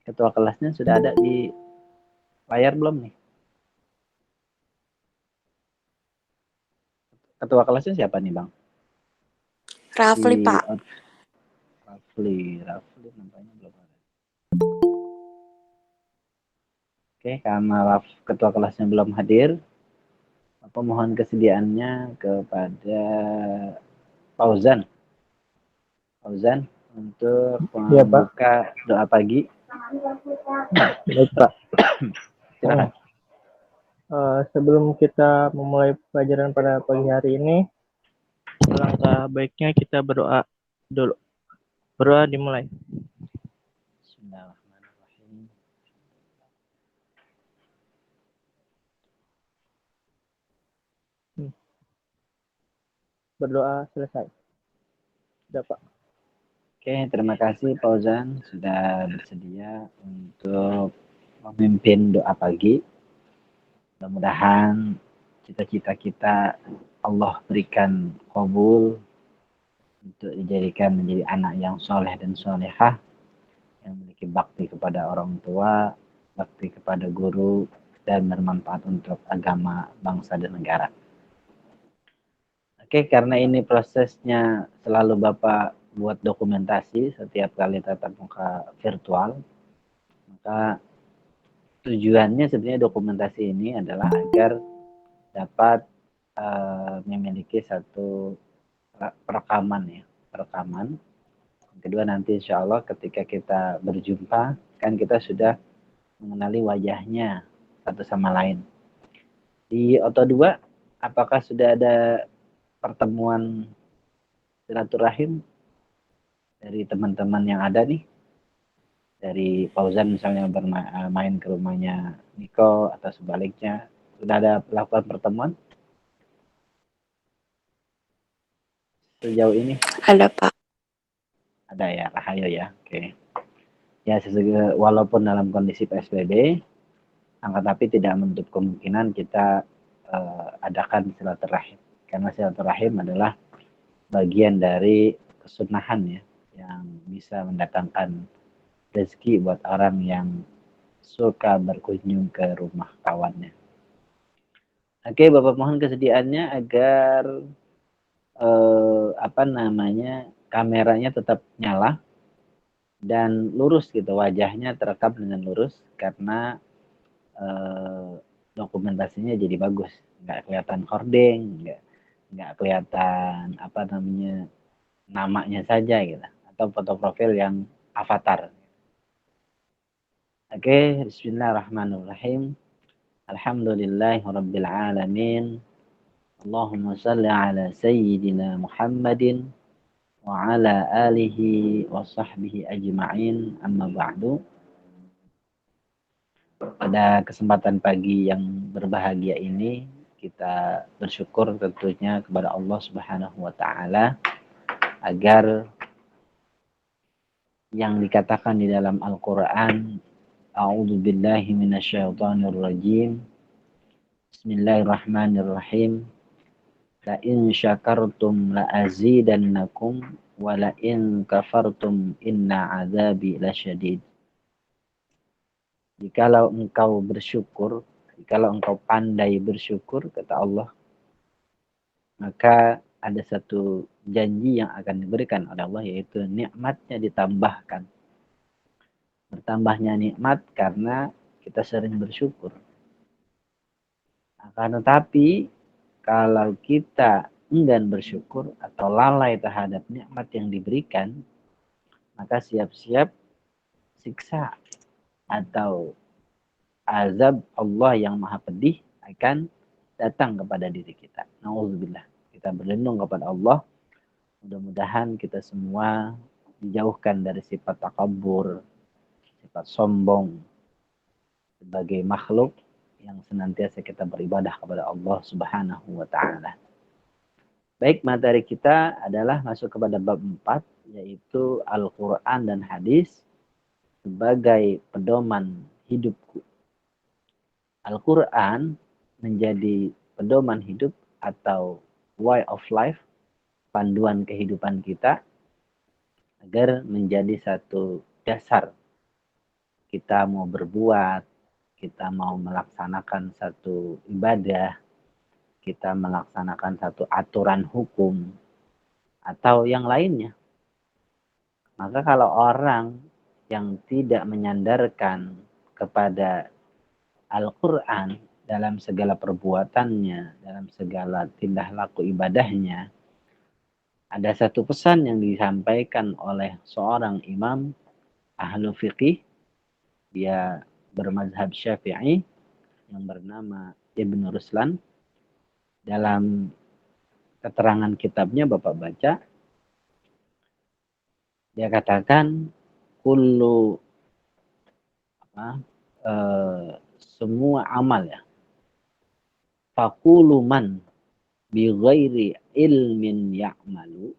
Ketua kelasnya sudah ada di layar belum nih? Ketua kelasnya siapa nih Bang? Rafli, Di Pak. Rafli nampaknya belum ada. Oke, karena ketua kelasnya belum hadir, aku mohon kesediaannya kepada Fauzan. Fauzan untuk Ya Pak. membuka doa pagi. Baik Pak. Silakan. Sebelum kita memulai pelajaran pada pagi hari ini, alangkah baiknya kita berdoa dulu. Berdoa dimulai. Bismillahirrahmanirrahim. Berdoa selesai. Sudah Pak. Oke, terima kasih Fauzan sudah bersedia untuk memimpin doa pagi. Mudah-mudahan cita-cita kita Allah berikan kabul untuk dijadikan menjadi anak yang soleh dan solehah, yang memiliki bakti kepada orang tua, bakti kepada guru, dan bermanfaat untuk agama, bangsa, dan negara. Oke, karena ini prosesnya selalu Bapak buat dokumentasi setiap kali tatap muka virtual, maka tujuannya sebenarnya dokumentasi ini adalah agar dapat memiliki satu perekaman ya, perekaman. Yang kedua nanti insya Allah ketika kita berjumpa, kan kita sudah mengenali wajahnya satu sama lain. Di Oto 2, apakah sudah ada pertemuan silaturahim dari teman-teman yang ada nih? Dari Fauzan misalnya bermain ke rumahnya Niko atau sebaliknya, sudah ada melakukan pertemuan sejauh ini? Ada, Pak. Ada ya, Rahayu ya. Oke. Ya, walaupun dalam kondisi PSBB, tapi tidak menutup kemungkinan kita adakan silaturahim. Karena silaturahim adalah bagian dari kesunahan ya, yang bisa mendatangkan rezeki buat orang yang suka berkunjung ke rumah kawannya. Oke, Bapak mohon kesediaannya agar kameranya tetap nyala dan lurus gitu, wajahnya terekam dengan lurus karena dokumentasinya jadi bagus, nggak kelihatan hording, nggak kelihatan namanya saja gitu, atau foto profil yang avatar. Oke, Bismillahirrahmanirrahim. Alhamdulillahirabbil alamin. Allahumma shalli ala sayyidina Muhammadin wa ala alihi wa sahbihi ajma'in, amma ba'du. Pada kesempatan pagi yang berbahagia ini, kita bersyukur tentunya kepada Allah Subhanahu wa taala agar yang dikatakan di dalam Al-Qur'an, A'udzubillahi minasyaitonirrajim. Bismillahirrahmanirrahim. La in syakartum la azidannakum wa la in kafartum inna azabi lasyadid. Jikalau engkau bersyukur, jikalau engkau pandai bersyukur, kata Allah, maka ada satu janji yang akan diberikan oleh Allah, yaitu nikmatnya ditambahkan. Bertambahnya nikmat karena kita sering bersyukur. Akan tetapi kalau kita enggan bersyukur atau lalai terhadap nikmat yang diberikan, maka siap-siap siksa atau azab Allah yang maha pedih akan datang kepada diri kita. Nauzubillah. Kita berlindung kepada Allah. Mudah-mudahan kita semua dijauhkan dari sifat takabur, sifat sombong sebagai makhluk yang senantiasa kita beribadah kepada Allah Subhanahu wa taala. Baik, materi kita adalah masuk kepada bab 4, yaitu Al-Qur'an dan hadis sebagai pedoman hidupku. Al-Qur'an menjadi pedoman hidup atau way of life, panduan kehidupan kita, agar menjadi satu dasar kita mau berbuat, kita mau melaksanakan satu ibadah, kita melaksanakan satu aturan hukum, atau yang lainnya. Maka kalau orang yang tidak menyandarkan kepada Al-Quran dalam segala perbuatannya, dalam segala tindak laku ibadahnya, ada satu pesan yang disampaikan oleh seorang imam ahlu fiqih, dia bermazhab Syafi'i, yang bernama Ibn Ruslan. Dalam keterangan kitabnya Bapak baca, dia katakan kullu semua amal ya, faqulu man bi ghairi ilmin ya'malu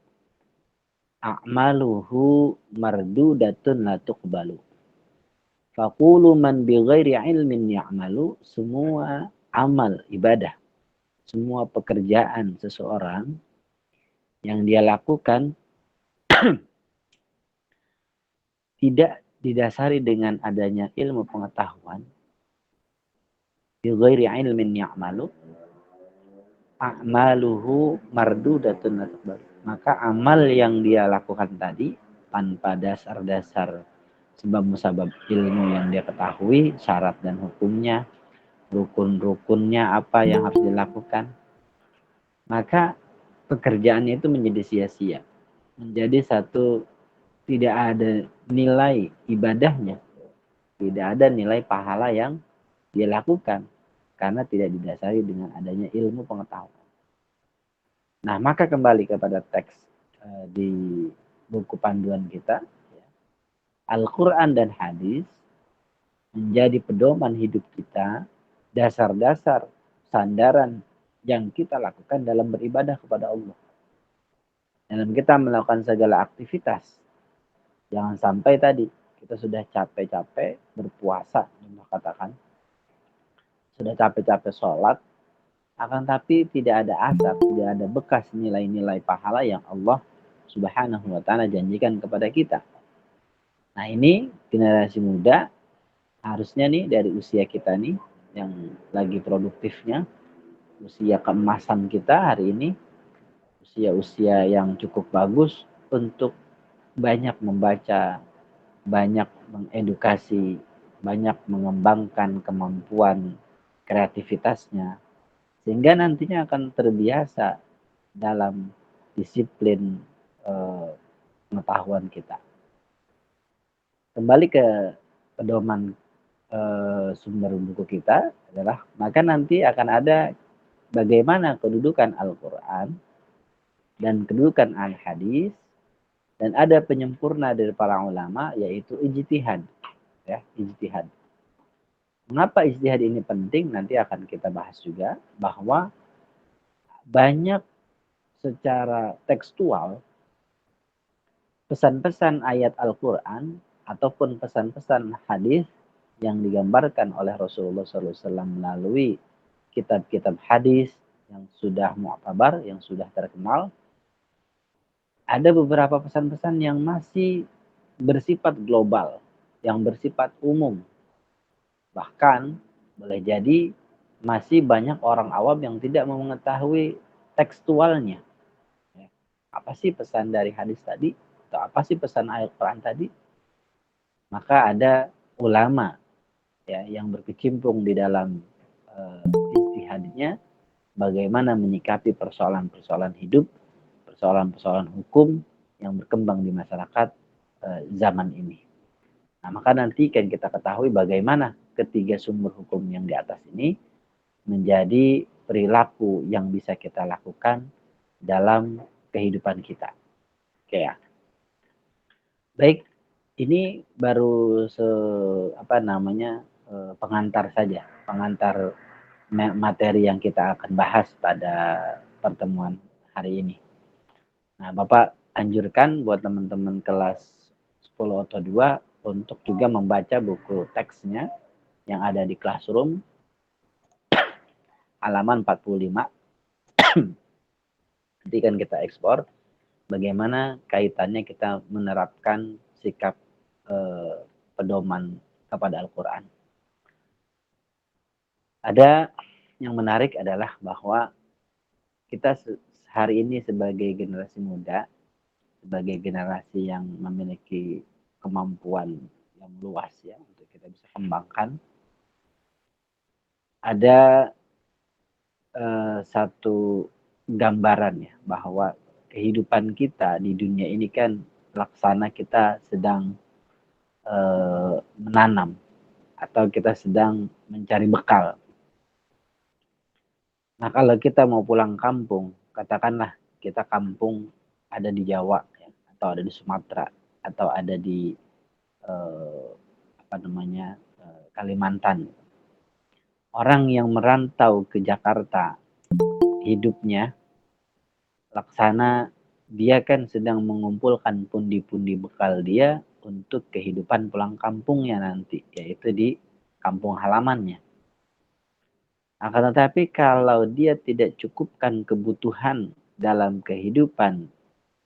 a'maluhu mardudatun la tuqbalu. Faqulu man bi ghairi ilmin ya'malu, semua amal ibadah, semua pekerjaan seseorang yang dia lakukan tidak didasari dengan adanya ilmu pengetahuan, bi ghairi ilmin ya'malu a'maluhu mardudatun la tuqbalu, maka amal yang dia lakukan tadi tanpa dasar-dasar sebab musabab ilmu yang dia ketahui, syarat dan hukumnya, rukun-rukunnya apa yang harus dilakukan, maka pekerjaannya itu menjadi sia-sia, menjadi satu tidak ada nilai ibadahnya, tidak ada nilai pahala yang dia lakukan karena tidak didasari dengan adanya ilmu pengetahuan. Nah, maka kembali kepada teks di buku panduan kita, Al-Quran dan hadis menjadi pedoman hidup kita, dasar-dasar sandaran yang kita lakukan dalam beribadah kepada Allah. Dalam kita melakukan segala aktivitas. Jangan sampai tadi kita sudah capek-capek berpuasa, katakan. Sudah capek-capek sholat, akan tapi tidak ada asar, tidak ada bekas nilai-nilai pahala yang Allah Subhanahu wa ta'ala janjikan kepada kita. Nah, ini generasi muda harusnya nih dari usia kita nih yang lagi produktifnya, usia keemasan kita hari ini, usia-usia yang cukup bagus untuk banyak membaca, banyak mengedukasi, banyak mengembangkan kemampuan kreativitasnya, sehingga nantinya akan terbiasa dalam disiplin pengetahuan kita. Kembali ke pedoman sumber buku kita adalah, maka nanti akan ada bagaimana kedudukan Al-Quran dan kedudukan Al-Hadis, dan ada penyempurna dari para ulama, yaitu ijtihad. Ya, ijtihad. Mengapa ijtihad ini penting? Nanti akan kita bahas juga, bahwa banyak secara tekstual pesan-pesan ayat Al-Quran ataupun pesan-pesan hadis yang digambarkan oleh Rasulullah SAW melalui kitab-kitab hadis yang sudah mu'tabar, yang sudah terkenal. Ada beberapa pesan-pesan yang masih bersifat global, yang bersifat umum. Bahkan boleh jadi masih banyak orang awam yang tidak mengetahui tekstualnya. Apa sih pesan dari hadis tadi? Atau apa sih pesan ayat Quran tadi? Maka ada ulama ya yang berkecimpung di dalam ijtihadnya, bagaimana menyikapi persoalan-persoalan hidup, persoalan-persoalan hukum yang berkembang di masyarakat zaman ini. Nah, maka nanti kan kita ketahui bagaimana ketiga sumber hukum yang di atas ini menjadi perilaku yang bisa kita lakukan dalam kehidupan kita. Oke ya. Baik, ini baru pengantar saja, pengantar materi yang kita akan bahas pada pertemuan hari ini. Nah, Bapak anjurkan buat teman-teman kelas 10 atau 2 untuk juga membaca buku teksnya yang ada di Classroom halaman 45. Nanti kan kita ekspor bagaimana kaitannya kita menerapkan sikap pedoman kepada Al-Quran. Ada yang menarik adalah bahwa kita hari ini sebagai generasi muda, sebagai generasi yang memiliki kemampuan yang luas ya untuk kita bisa kembangkan, ada satu gambaran ya bahwa kehidupan kita di dunia ini kan laksana kita sedang menanam atau kita sedang mencari bekal. Nah, kalau kita mau pulang kampung, katakanlah kita kampung ada di Jawa ya, atau ada di Sumatera atau ada di Kalimantan. Orang yang merantau ke Jakarta, hidupnya laksana dia kan sedang mengumpulkan pundi-pundi bekal dia untuk kehidupan pulang kampungnya nanti, yaitu di kampung halamannya. Akan tetapi kalau dia tidak cukupkan kebutuhan dalam kehidupan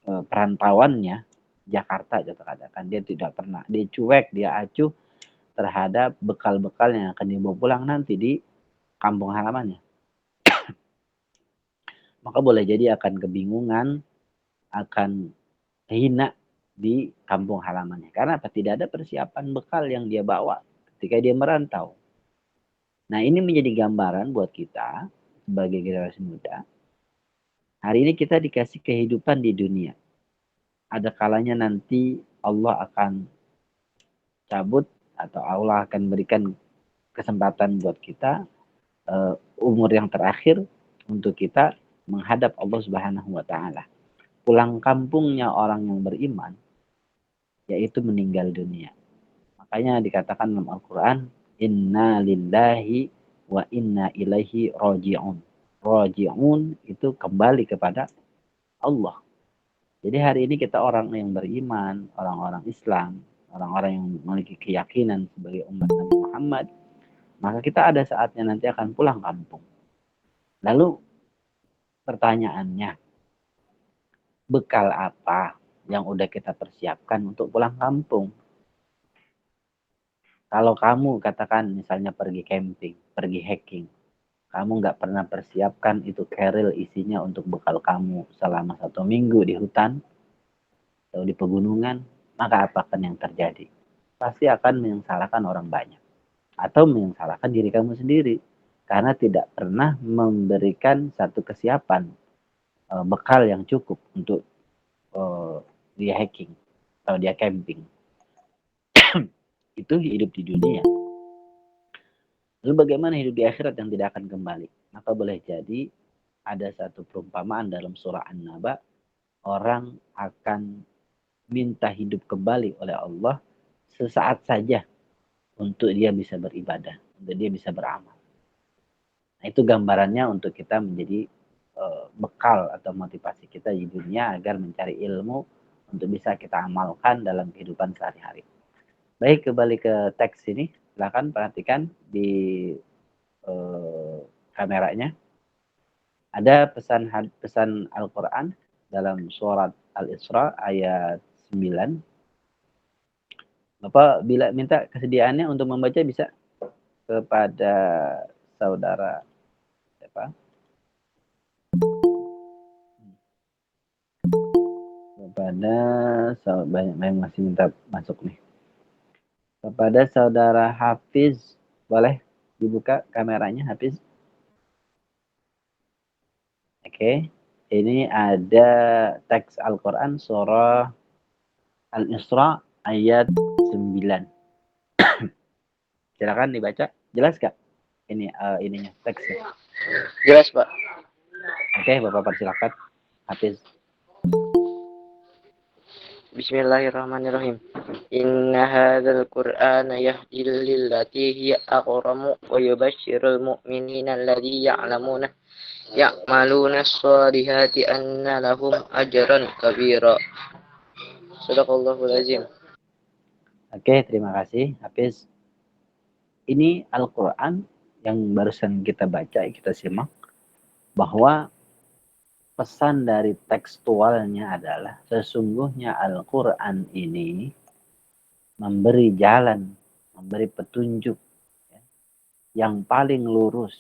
perantauannya, Jakarta katakan, dia tidak pernah, dia cuek, dia acuh terhadap bekal-bekal yang akan dibawa pulang nanti di kampung halamannya. Maka boleh jadi akan kebingungan, akan hina di kampung halamannya. Karena apa? Tidak ada persiapan bekal yang dia bawa ketika dia merantau. Nah, ini menjadi gambaran buat kita sebagai generasi muda. Hari ini kita dikasih kehidupan di dunia. Ada kalanya nanti Allah akan cabut atau Allah akan berikan kesempatan buat kita umur yang terakhir untuk kita menghadap Allah Subhanahu wa taala. Pulang kampungnya orang yang beriman yaitu meninggal dunia. Makanya dikatakan dalam Al-Qur'an, inna lillahi wa inna ilaihi raji'un. Raji'un itu kembali kepada Allah. Jadi hari ini kita orang yang beriman, orang-orang Islam, orang-orang yang memiliki keyakinan sebagai umat Nabi Muhammad, maka kita ada saatnya nanti akan pulang kampung. Lalu pertanyaannya, bekal apa yang udah kita persiapkan untuk pulang kampung? Kalau kamu katakan misalnya pergi camping, pergi hiking, kamu nggak pernah persiapkan itu keril isinya untuk bekal kamu selama 1 minggu di hutan atau di pegunungan, maka apakan yang terjadi? Pasti akan menyesalahkan orang banyak atau menyesalahkan diri kamu sendiri karena tidak pernah memberikan satu kesiapan bekal yang cukup untuk dia hiking atau dia camping. Itu hidup di dunia. Lalu bagaimana hidup di akhirat yang tidak akan kembali? Maka boleh jadi ada satu perumpamaan dalam surah An-Naba, orang akan minta hidup kembali oleh Allah sesaat saja untuk dia bisa beribadah, untuk dia bisa beramal. Nah, itu gambarannya untuk kita menjadi bekal atau motivasi kita di dunia agar mencari ilmu untuk bisa kita amalkan dalam kehidupan sehari-hari. Baik, kembali ke teks ini. Silakan perhatikan di kameranya. Ada pesan Al-Quran dalam surat Al-Isra ayat 9. Bapak bila minta kesediaannya untuk membaca bisa kepada saudara siapa? Kepada banyak yang masih minta masuk nih. Kepada saudara Hafiz, boleh dibuka kameranya Hafiz? Oke. Ini ada teks Al-Quran surah Al-Isra ayat 9. Silakan dibaca. Jelas gak? Ini ininya teksnya. Jelas, Pak. Oke, Bapak persilakan. Hafiz. Bismillahirrahmanirrahim. Inna hadzal Qur'ana yahdi lillati hiya aqramu wa yubashshirul mu'minina alladzi ya'maluna as-solihati anna lahum ajran kabira. Shadaqallahul azim. Oke, terima kasih Hafiz. Ini Al-Qur'an yang barusan kita baca, kita simak bahwa pesan dari tekstualnya adalah sesungguhnya Al-Quran ini memberi jalan, memberi petunjuk ya, yang paling lurus,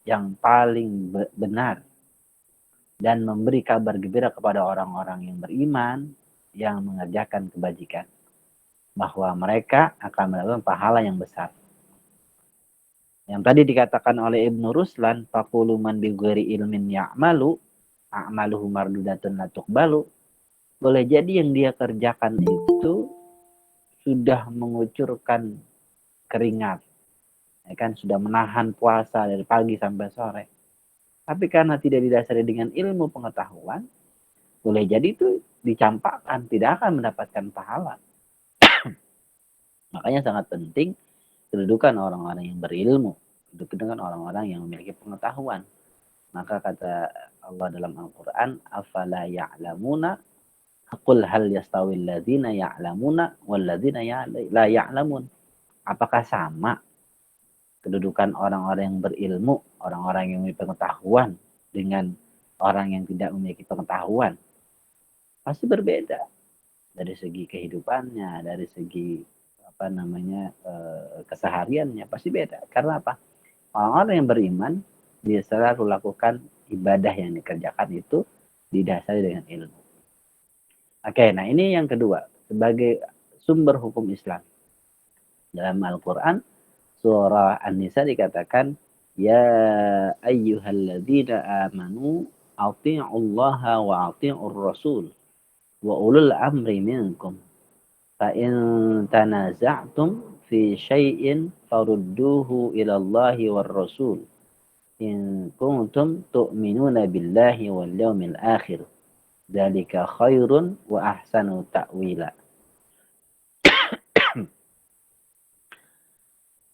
yang paling benar, dan memberi kabar gembira kepada orang-orang yang beriman yang mengerjakan kebajikan, bahwa mereka akan mendapatkan pahala yang besar. Yang tadi dikatakan oleh Ibnu Ruslan, faqulu man bi ghairi ilmin ya'malu a'maluhu mardudatun la tuqbalu. Boleh jadi yang dia kerjakan itu sudah mengucurkan keringat, ya kan, sudah menahan puasa dari pagi sampai sore. Tapi karena tidak didasari dengan ilmu pengetahuan, boleh jadi itu dicampakkan, tidak akan mendapatkan pahala. Makanya sangat penting kedudukan orang-orang yang berilmu, kedudukan orang-orang yang memiliki pengetahuan. Maka kata Allah dalam Al-Quran, afala ya'lamuna qul hal yastawil ladzina ya'lamuna wal ladzina la ya'lamun. Apakah sama kedudukan orang-orang yang berilmu, orang-orang yang memiliki pengetahuan dengan orang yang tidak memiliki pengetahuan? Pasti berbeda dari segi kehidupannya, dari segi kesehariannya, pasti beda. Karena apa? Orang-orang yang beriman dia selalu lakukan ibadah yang dikerjakan itu didasari dengan ilmu. Oke, nah ini yang kedua, sebagai sumber hukum Islam. Dalam Al-Quran, surah An-Nisa dikatakan, ya ayyuhalladzina amanu ati'ullaha wa ati'ur rasul wa ulul amri minkum. Fa'in tanaza'tum fi syai'in farudduhu ilallahi war rasul in kuntum tu'minuna billahi wal yawmil akhir dzalika khairun wa ahsanu ta'wila.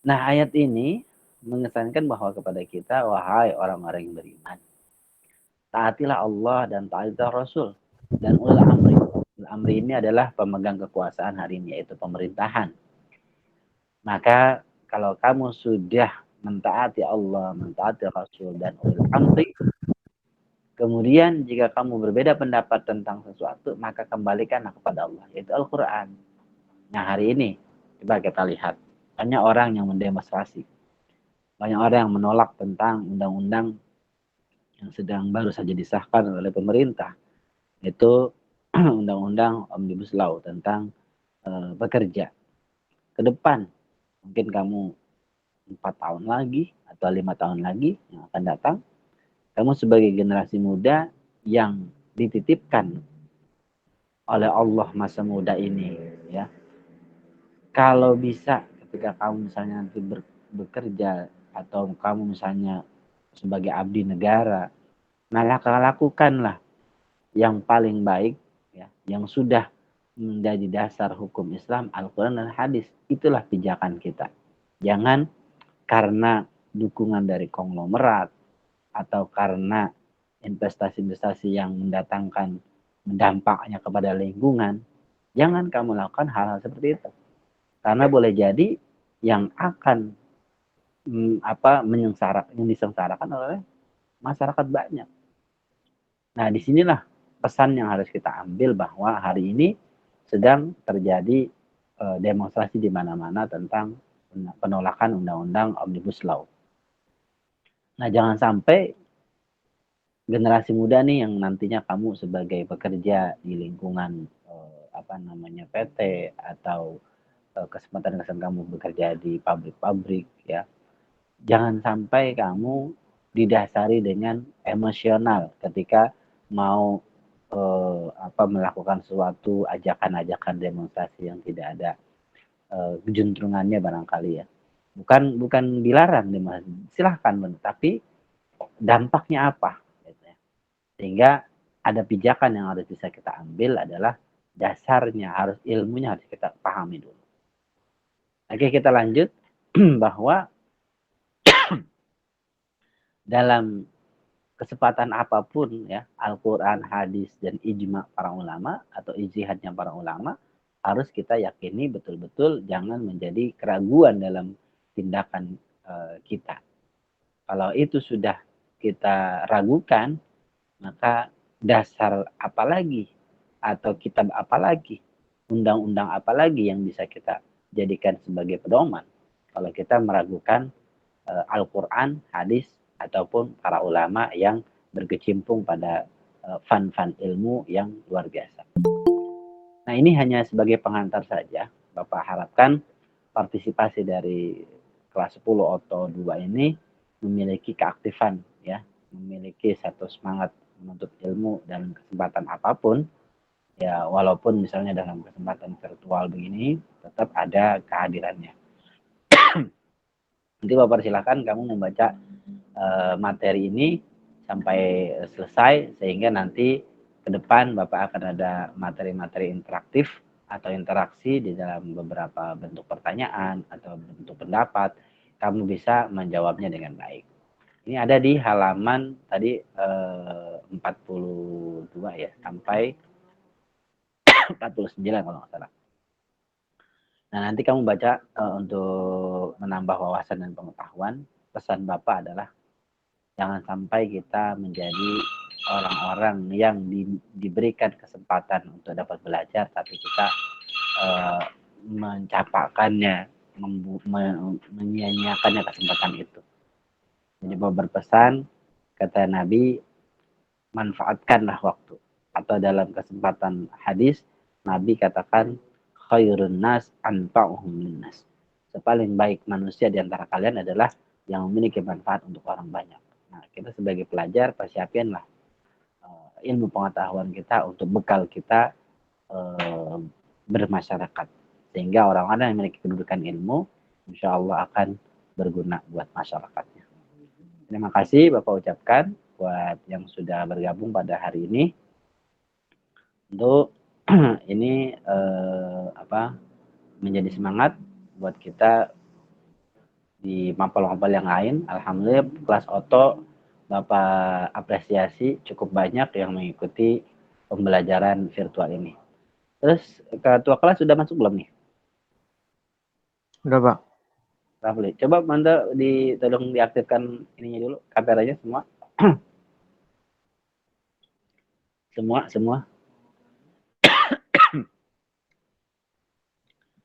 Nah, ayat ini mengesankan bahwa kepada kita, wahai orang-orang yang beriman, taatilah Allah dan taatilah Rasul dan ulul amri. Ulul amri ini adalah pemegang kekuasaan hari ini, yaitu pemerintahan. Maka kalau kamu sudah mentaati Allah, mentaati Rasul dan ulul amri, kemudian jika kamu berbeda pendapat tentang sesuatu, maka kembalikanlah kepada Allah, yaitu Al-Quran. Nah, hari ini coba kita lihat, banyak orang yang mendemonstrasi, banyak orang yang menolak tentang undang-undang yang sedang baru saja disahkan oleh pemerintah, yaitu undang-undang Omnibus Law tentang bekerja. Ke depan, mungkin kamu 4 tahun lagi atau 5 tahun lagi yang akan datang, kamu sebagai generasi muda yang dititipkan oleh Allah masa muda ini, ya, kalau bisa ketika kamu misalnya nanti bekerja atau kamu misalnya sebagai abdi negara, maka lakukanlah yang paling baik, ya, yang sudah menjadi dasar hukum Islam, Al-Quran dan hadis. Itulah pijakan kita. Jangan karena dukungan dari konglomerat atau karena investasi-investasi yang mendampaknya kepada lingkungan, jangan kamu lakukan hal-hal seperti itu. Karena boleh jadi yang akan disengsarakan oleh masyarakat banyak. Nah, disinilah pesan yang harus kita ambil, bahwa hari ini sedang terjadi demonstrasi di mana-mana tentang penolakan undang-undang Omnibus Law. Nah, jangan sampai generasi muda nih yang nantinya kamu sebagai pekerja di lingkungan PT atau kesempatan kamu bekerja di pabrik-pabrik, ya, jangan sampai kamu didasari dengan emosional ketika mau melakukan suatu ajakan-ajakan demonstrasi yang tidak ada kejuntrungannya barangkali, ya. Bukan dilarang, silahkan, tapi dampaknya apa, gitu ya. Sehingga ada pijakan yang harus bisa kita ambil, adalah dasarnya, ilmunya harus kita pahami dulu. Oke, kita lanjut bahwa dalam kesempatan apapun, ya, Al-Quran, hadis, dan ijma para ulama atau ijtihadnya para ulama harus kita yakini betul-betul, jangan menjadi keraguan dalam tindakan kita. Kalau itu sudah kita ragukan, maka dasar apalagi atau kitab apalagi, undang-undang apalagi yang bisa kita jadikan sebagai pedoman kalau kita meragukan Al-Quran, hadis, ataupun para ulama yang berkecimpung pada fan-fan ilmu yang luar biasa. Nah, ini hanya sebagai pengantar saja. Bapak harapkan partisipasi dari kelas 10 atau 2 ini memiliki keaktifan, ya, memiliki satu semangat menuntut ilmu dalam kesempatan apapun, ya, walaupun misalnya dalam kesempatan virtual begini, tetap ada kehadirannya. Nanti Bapak silakan kamu membaca materi ini sampai selesai, sehingga nanti ke depan Bapak akan ada materi-materi interaktif atau interaksi di dalam beberapa bentuk pertanyaan atau bentuk pendapat. Kamu bisa menjawabnya dengan baik. Ini ada di halaman tadi 42 ya, sampai 49 kalau nggak salah. Nah, nanti kamu baca untuk menambah wawasan dan pengetahuan. Pesan Bapak adalah jangan sampai kita menjadi orang-orang yang diberikan kesempatan untuk dapat belajar, tapi kita mencapakannya, menyia-nyiakannya kesempatan itu. Jadi Bapak berpesan, kata Nabi, manfaatkanlah waktu. Atau dalam kesempatan hadis, Nabi katakan, khairun nas anfa'uhum linnas. Sepaling baik manusia di antara kalian adalah yang memiliki manfaat untuk orang banyak. Nah, kita sebagai pelajar persiapinlah ilmu pengetahuan kita untuk bekal kita bermasyarakat. Sehingga orang-orang yang memiliki kedudukan ilmu, insya Allah akan berguna buat masyarakatnya. Terima kasih Bapak ucapkan buat yang sudah bergabung pada hari ini. Untuk ini menjadi semangat buat kita di mapel-mapel yang lain. Alhamdulillah kelas oto Bapak apresiasi cukup banyak yang mengikuti pembelajaran virtual ini. Terus ketua kelas sudah masuk belum nih? Udah, Pak. Rafli, coba Manda tolong diaktifkan ininya dulu, kameranya semua. semua.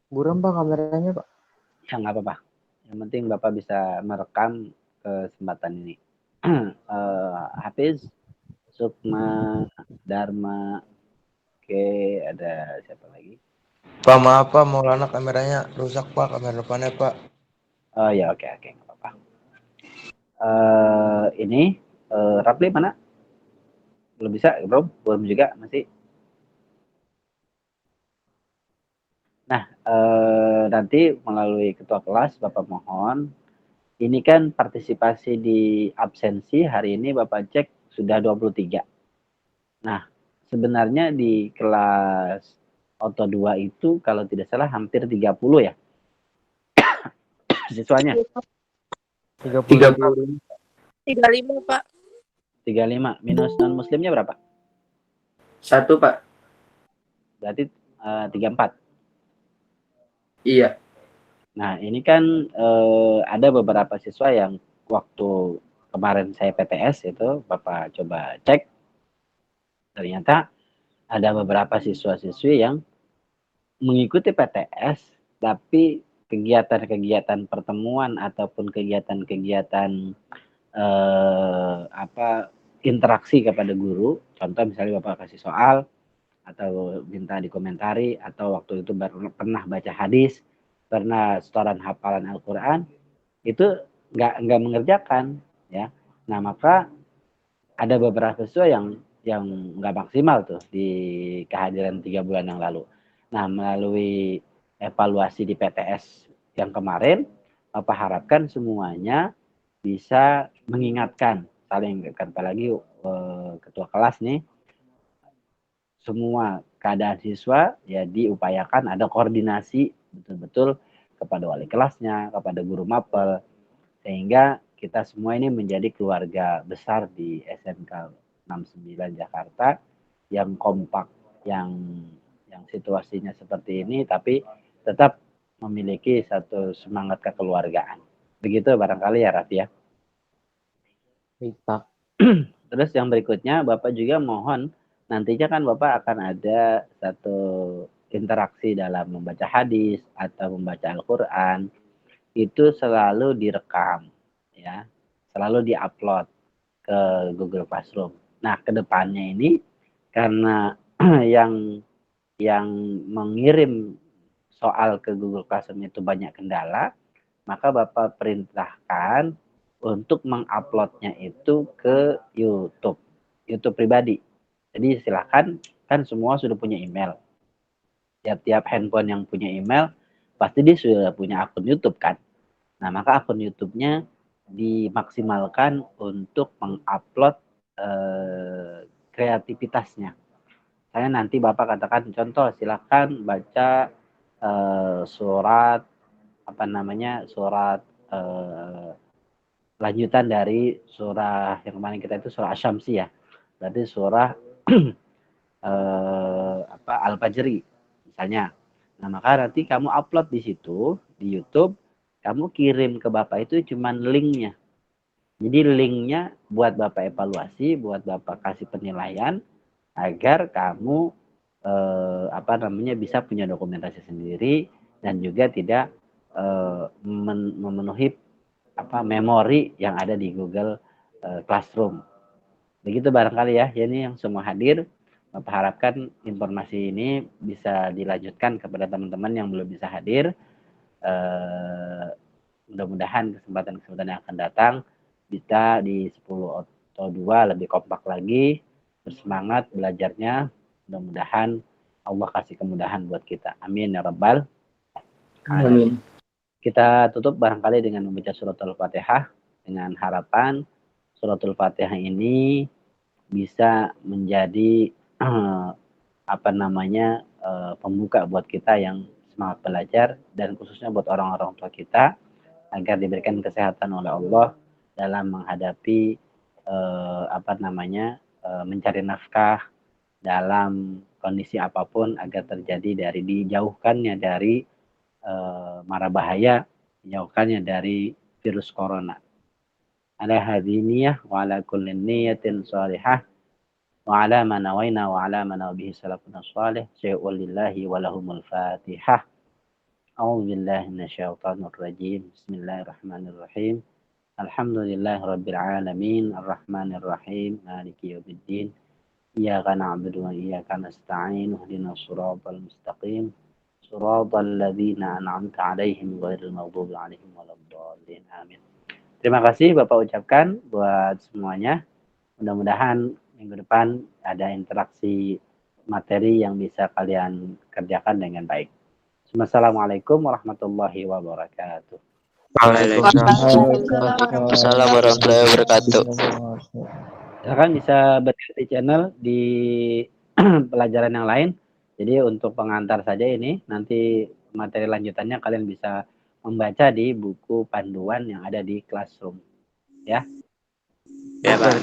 Buram, Pak, kameranya, Pak. Ya nggak apa-apa. Yang penting Bapak bisa merekam kesempatan ini. Hafiz, Sukma, Dharma, oke, ada siapa lagi? Pak, maaf Pak, Maulana kameranya rusak Pak, kamera depannya Pak. Oh ya, oke, nggak apa-apa. Ini Rafli mana? Belum bisa, bro? Belum juga, masih. Nah, nanti melalui ketua kelas Bapak mohon, ini kan partisipasi di absensi hari ini Bapak cek sudah 23. Nah, sebenarnya di kelas Auto 2 itu kalau tidak salah hampir 30 ya siswanya. 30. 35, Pak. 35 minus non muslimnya berapa? 1, Pak. Berarti 34. Iya. Nah, ini kan ada beberapa siswa yang waktu kemarin saya PTS itu Bapak coba cek, ternyata ada beberapa siswa-siswi yang mengikuti PTS, tapi kegiatan-kegiatan pertemuan ataupun kegiatan-kegiatan interaksi kepada guru, contoh misalnya Bapak kasih soal atau minta dikomentari, atau waktu itu pernah baca hadis, pernah setoran hafalan Al-Quran, itu nggak mengerjakan, ya. Nah, maka ada beberapa siswa yang nggak maksimal tuh di kehadiran 3 bulan yang lalu. Nah, melalui evaluasi di PTS yang kemarin, Bapak harapkan semuanya bisa mengingatkan, saling mengingatkan, apalagi ketua kelas nih, semua keadaan siswa ya diupayakan ada koordinasi betul-betul kepada wali kelasnya, kepada guru mapel, sehingga kita semua ini menjadi keluarga besar di SMK 69 Jakarta yang kompak, yang situasinya seperti ini, tapi tetap memiliki satu semangat kekeluargaan. Begitu barangkali ya, Raffi ya. Baik, Pak. Terus yang berikutnya, Bapak juga mohon nantinya kan Bapak akan ada satu interaksi dalam membaca hadis atau membaca Al-Quran itu selalu direkam, ya, selalu diupload ke Google Classroom. Nah, kedepannya ini karena yang mengirim soal ke Google Classroom itu banyak kendala, maka Bapak perintahkan untuk menguploadnya itu ke YouTube pribadi. Jadi silakan, kan semua sudah punya email. Tiap-tiap handphone yang punya email pasti dia sudah punya akun YouTube kan. Nah, maka akun YouTube-nya dimaksimalkan untuk mengupload kreativitasnya. Saya nanti Bapak katakan contoh, silakan baca surat surat lanjutan dari surah yang kemarin kita itu surah Asy-Syamsi ya. Berarti surah Al-Fajri misalnya. Nah, maka nanti kamu upload di situ di YouTube, kamu kirim ke Bapak itu cuman linknya. Jadi linknya buat Bapak evaluasi, buat Bapak kasih penilaian agar kamu bisa punya dokumentasi sendiri dan juga tidak memenuhi memori yang ada di Google Classroom. Begitu barangkali ya. Ini yang semua hadir. Bapak harapkan informasi ini bisa dilanjutkan kepada teman-teman yang belum bisa hadir. Mudah-mudahan kesempatan-kesempatan yang akan datang bisa di 10 atau 2 lebih kompak lagi, bersemangat belajarnya. Mudah-mudahan Allah kasih kemudahan buat kita. Amin ya rabbal alamin. Amin. Kita tutup barangkali dengan membaca suratul Fatihah dengan harapan suratul Fatihah ini bisa menjadi pembuka buat kita yang semangat belajar dan khususnya buat orang-orang tua kita agar diberikan kesehatan oleh Allah dalam menghadapi mencari nafkah dalam kondisi apapun agar terjadi dari dijauhkannya dari mara bahaya, dijauhkannya dari virus corona. Ala hadiniyah wa ala kulli niyatin salihah wa ala ma nawaina wa ala ma nawabihi salafuna salih syai'un lillahi wa lahumul fatihah. A'udzu billahi minasyaitonir rajim. Bismillahirrahmanirrahim. Alhamdulillahi rabbil alamin arrahmanir rahim maliki yaumiddin. Iyyaka na'budu wa iyyaka nasta'in ihdinas siratal mustaqim. Siratal ladzina an'amta 'alaihim ghairil maghdubi 'alaihim waladdallin. Amin. Terima kasih Bapak ucapkan buat semuanya. Mudah-mudahan minggu depan ada interaksi materi yang bisa kalian kerjakan dengan baik. Assalamualaikum warahmatullahi wabarakatuh. Waalaikumsalam warahmatullahi wabarakatuh. Silakan bisa berganti channel di pelajaran yang lain. Jadi untuk pengantar saja ini, nanti materi lanjutannya kalian bisa membaca di buku panduan yang ada di Classroom. Ya. Ya, Pak.